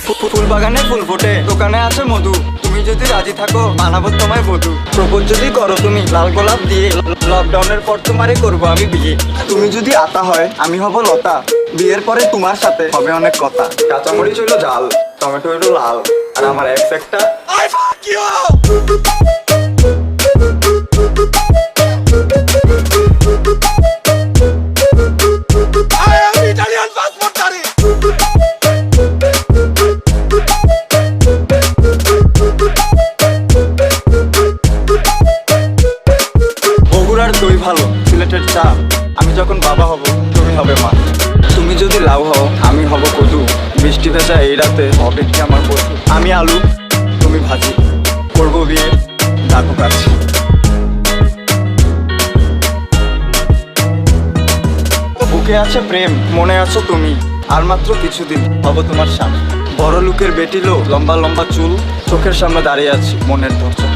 ফুল বাগানে ফুল ফোটে, দোকানে আছে মধু। তুমি যদি রাজি থাকো বানাবো তোমায় বধূ। প্রপোজ যদি করো তুমি লাল গোলাপ দিয়ে, লকডাউনের পর তোমারে করবো আমি বিয়ে। তুমি যদি আতা হয় আমি হব লতা, বিয়ের পরে তোমার সাথে হবে অনেক কথা। কাঁচামরিচ হইলো ঝাল, টমেটো হইলো লাল, আর আমার এক্স একটা বগুড়ার দই ভালো, সিলেটের চা। আমি যখন বাবা হব তুমি হবে মা। তুমি যদি লাউ হও আমি হব কদু, বৃষ্টি ভেজা এই রাতে হবে কি আমার বধূ। আমি আলু তুমি ভাজি, করবো বিয়ে ডাকো কাছে। বুকে আছে প্রেম, মনে আছো তুমি, আর মাত্র কিছুদিন হব তোমার স্বামী। বড় লোকের বেটিলো, লম্বা লম্বা চুল, চোখের সামনে দাঁড়িয়ে আছি মনের দরজা।